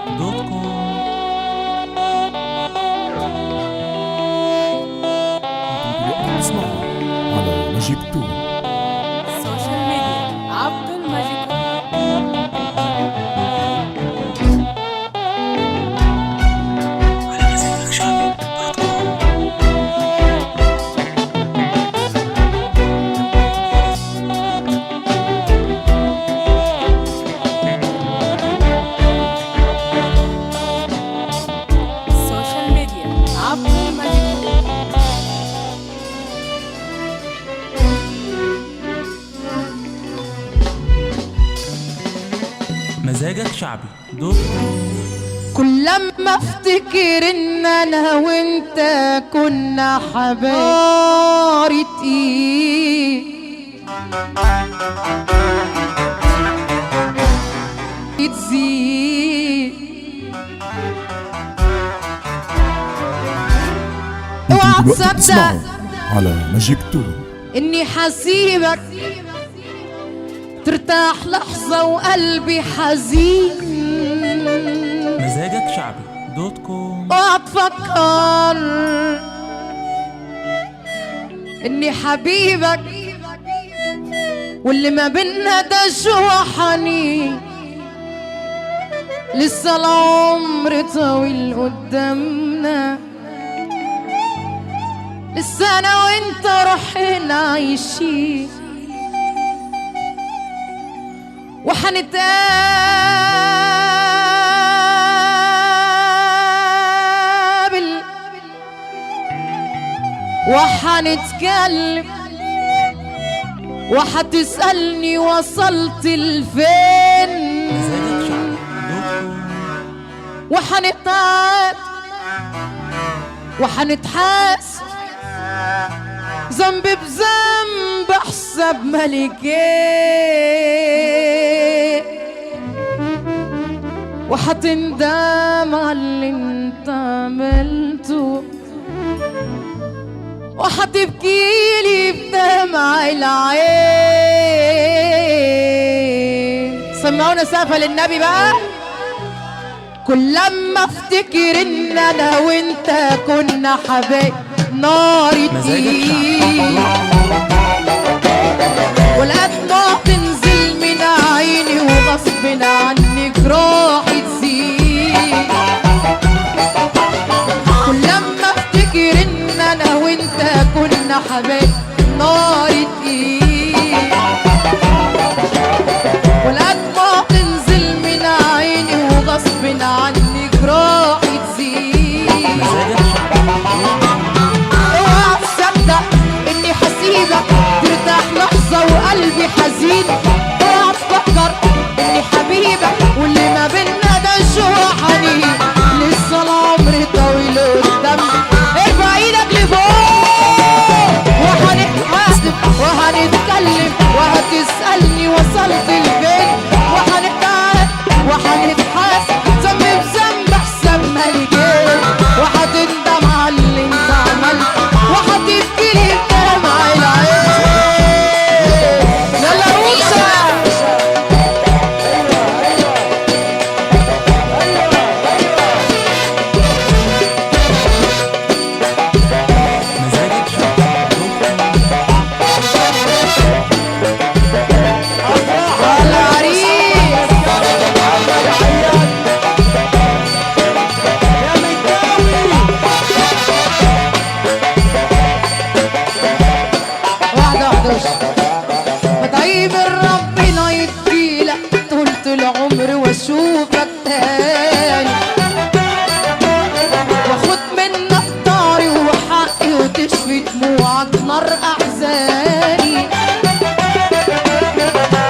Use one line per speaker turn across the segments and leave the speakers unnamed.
دوت كوم.
اسمعوا على ماجيك 2.
السوشيال ميديا عبد المجيد. السوشيال ميديا عبد المجيد.
مزاجك شعبي دوت كوم.
كل لما افتكر ان انا وانت كنا حبايب نار تزيد اوعى
انتوا دلوقتي
تصدق
بتسمعوا على ماجيك 2.
اني حسيبك ترتاح لحظة وقلبي حزين.
مزاجك شعبي دوت كوم.
اوعى تفكر اني حبيبك واللي ما بينا ده جوا حنين. لسه العمر طويل قدامنا، لسه انا وانت روحنا عايشين وحنتقابل وحنتكلم وحتسألني وصلت لفين.
مزاجك شعبي دوت كوم.
وحنتعاد وحنتحاسب ذنب بذنب حساب ملكين. وحتندم على اللي انت عملته وحتبكيلي بدمع العين. سمعونا سقفة للنبي بقى. كل لما افتكر ان انا وانت كنا حبايب نار
مزاجك شعبي
تقيل والأدمع تنزل من عيني وغصب عنك روحي تزيد. كل لما افتكر ان انا وانت كنا حبايب نار تقيل والأدمع تنزل من عيني وغصب عنك روحي تزيد.
مزاجك شعبي
اوعى تصدق اني حسيبك ترتاح لحظة وقلبي حزين. اوعى تفكر اني حبيبك واللي ما بينا ده جوا حنين. لسه العمر طويل قدامنا، ارفع ايدك لفوق وهنتحاسب وهنتكلم وهتسألني وصلت لفين. وهنتعاد وهنتحاسب ذنب بذنب حساب ملكين. وهتندم على اللي انت عملته وهتبكيلي بدمع العين. يلا روسة
مزاجك شعبي دوت كوم.
على العريس. واحدة وش بطيب ربنا يديلك طولة العمر واشوفك تاني واخد منك طاري وحقي وتشفي دموعك نار احزاني.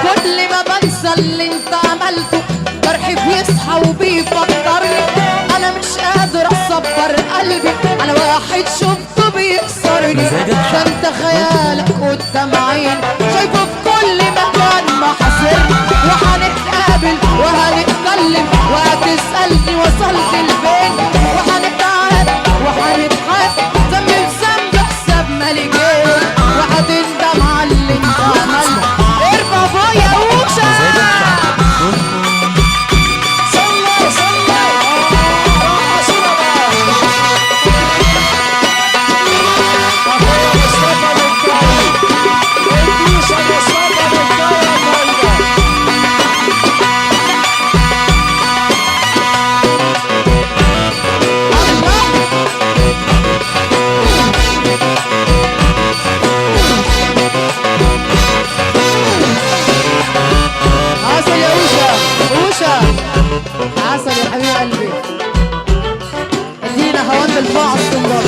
كل ما بنسى اللي انت عملته جرحي بيصحى وبيفكرني. انا مش قادر اصبر قلبي على واحد شفته بيكسرني.
مزاجك
ده انت خيالك قدام عيني شايفه في كل مكان ما حاصرني. وهنتقابل وهنتكلم وهتسألني وصلت لفين. وهنتعاد وهنتحاسب ذنب بذنب حساب ملكين. وهتندم على اللي انت عملته. ارفع فوق يا روشة.
مزاجك شعبي دوت كوم.
صلي صلي عسل يا حبيب قلبي. ادينا هوان بالفاع الصنبار.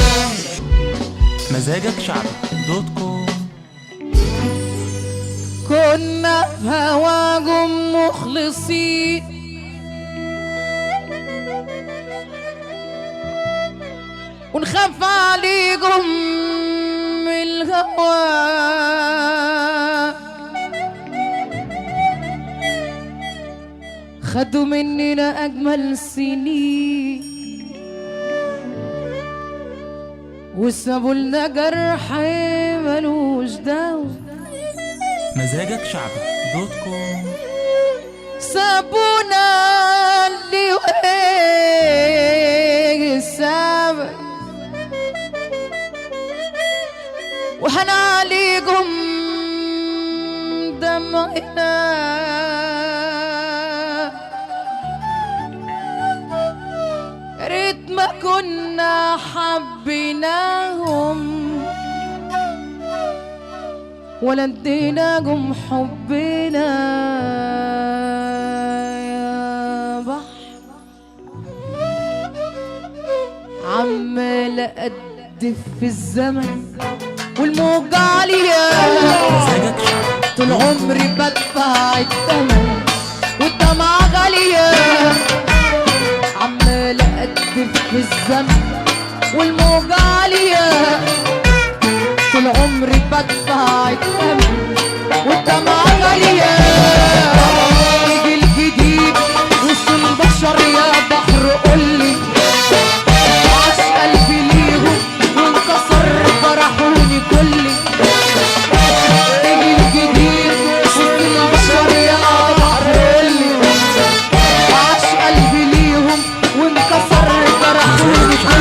مزاجك شعبي دوت كوم.
كنا في هواكم مخلصين، ونخاف عليكم من الهوى، خدوا مننا أجمل سنين وسابوا لنا جرح ملوش دوا.
مزاجك شعبي دوت كوم.
سابونا اللي وين السبب، وحنا عليكم دمعنا، يا ريت ما كنا حبيناهم ولا اديناكم حبنا يا بحر. عمال أقدف في الزمن والموجة عالية،
مزاجك شعبي
طول عمري بدفع الثمن والدمعة غالية. عمال أقدف في الزمن والموجة عالية، طول عمري بدفع الثمن والدمعة غالية. يجي الجديد وسط البشر يا بحر قولي، عاش قلبي ليهم وانكسر فرحوني كلي. يجي الجديد وسط البشر يا بحر قولي، عاش قلبي ليهم وانكسر فرحوني كلي.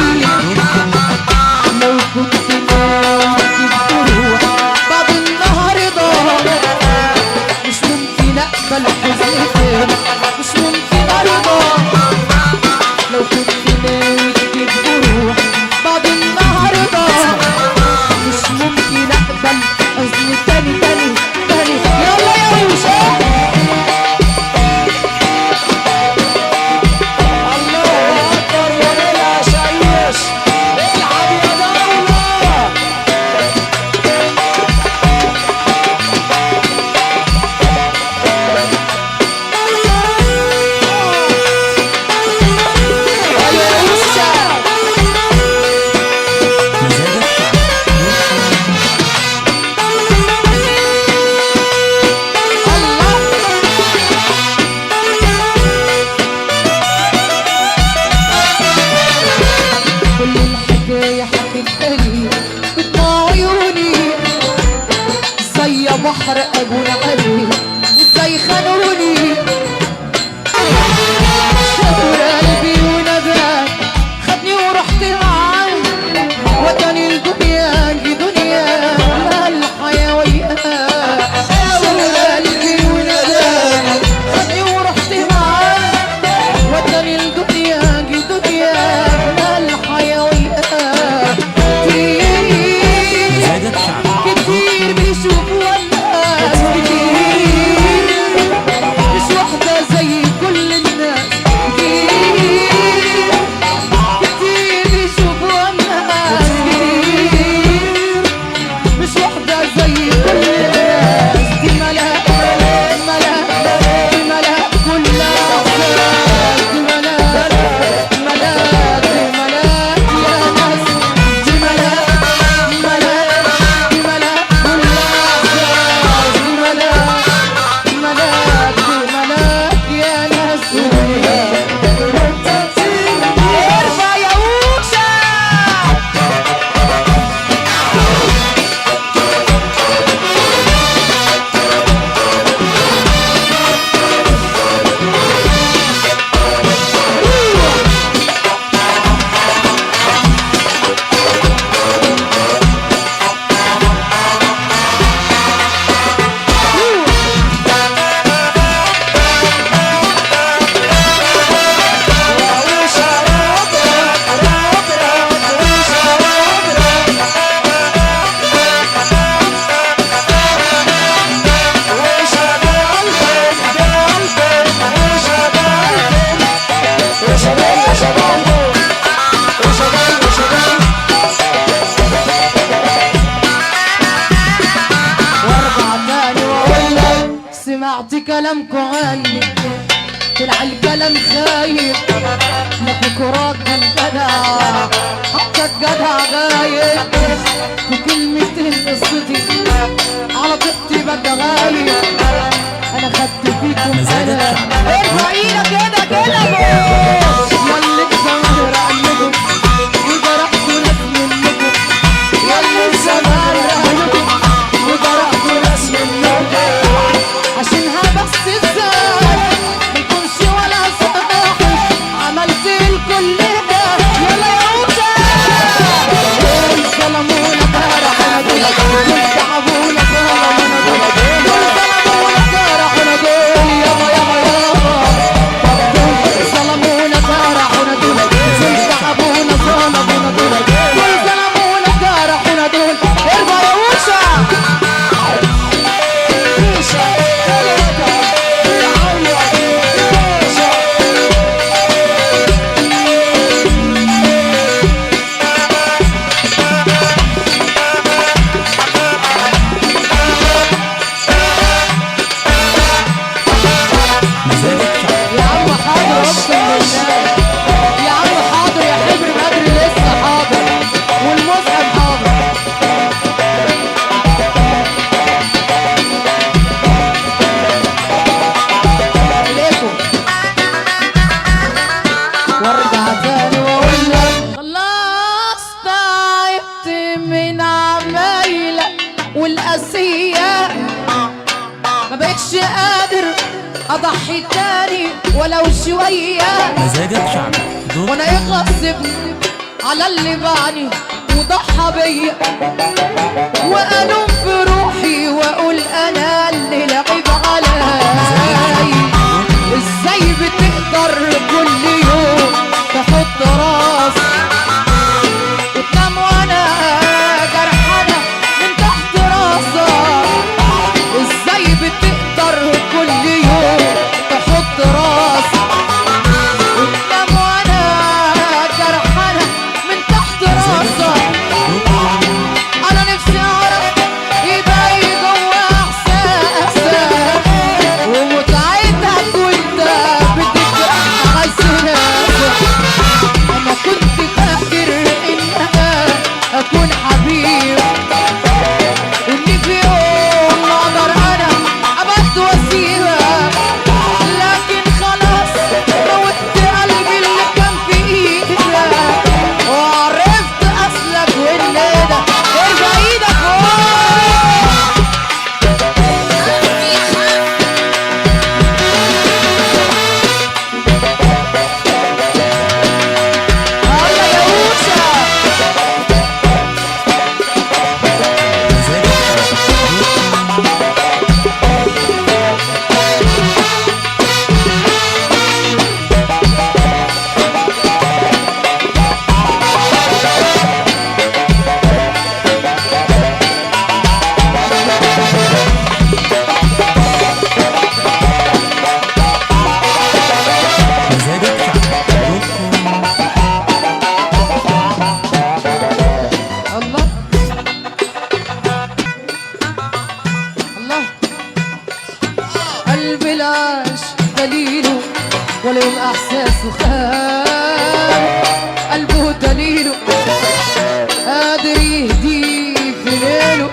وراجل جدع، حتى الجدع غايب في كلمتين قصتي، على طيبتي بقى غايب. انا خدت فيكم
مزاجك
انا
شعبي.
ارفع ايدك كده كده بوس، ياللي بزمر عنكم وجرحتوا ناس منكم، ياللي بزمر عنكم وجرحتوا ناس منكم، عشانها بس ازاي ميكونش ولا صباحي عملت الكل ده. يلا يا موسى دول ظلمونا جرحونا، دول تعبونا ظلمونا، دول ظلمونا جرحونا، دول يابا يابا يابا دول ظلمونا جرحونا، دول تعبونا ظلمونا، دول ظلمونا جرحونا، دول ارفع يا موسى.
مزاجك شعبي.
يا عم حاضر اقسم بالله، يا عم حاضر يا حبر بدري لسه حاضر، والمصحف حاضر. عليكم وارجع تاني واقول لك خلاص تعبت من عمايلك والقاسية، ما بقتش قادر اضحي تاني ولو شوية،
مزاجك شعبي.
وانا يغصبني على اللي باعني وضحى بيا، والوم في روحي واقول انا اللي لعب علي. ازاي بتقدر كل يوم تحط راسي وتنام وانا جرحانة من تحت راسك؟ ازاي بتقدر كل يوم تحط راسي وتنام وانا جرحانة من تحت راسك؟ انا نفسي اعرف يبقى ايه جوا احساسك ومتعتك وانت بتتحس نفسك. انا كنت فاكر ان انا اكون حبيب، واني في يوم اقدر انا ابد واسيبك، لكن خلاص موتت قلبي اللي كان في ايدك، وعرفت اصلك وان ده ارفع ايدك فوق. الله يا موسى
مزاجك شعبي. مزاجك شعبي.
الله الله قلبي العاش دليله ولا يوم احساسه خان، قلبه دليله قادر يهديه في ليله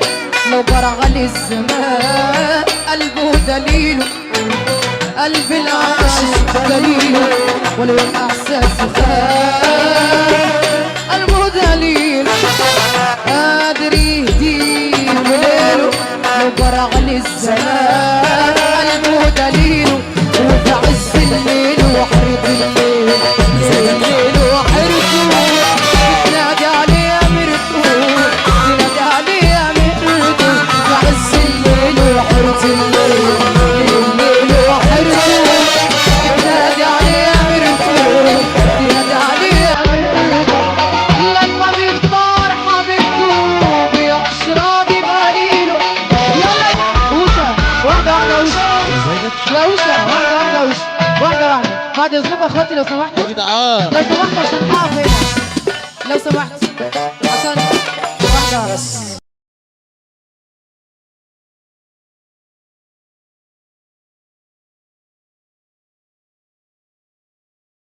لو جرى عليه الزمان، قلبه دليله قلبي العاش دليله ولا يوم احساسه خان، قلبه دليله قادر يهديه بليله لو جرى عليه الزمان، قلبه دليله وفي عز الليل وحرة الليل، الليل وحرته بتنادي عليه اميرته، بتنادي عليه اميرته، في عز الليل وحرة الليل، الليل وحرته بتنادي عليه اميرته، بتنادي عليه اميرته، لما بيختار حبيبته بيحشرها بقليله. يلا وشة واحدة واحدة وشة،
مزاجك شعبي.
لا وشة واحدة واحدة وشة، واحدة واحدة بعد اذنكم يا اخواتي لو سمحتوا،
يا جدعان
لو سمحتوا عشان اقف هنا لو سمحتوا.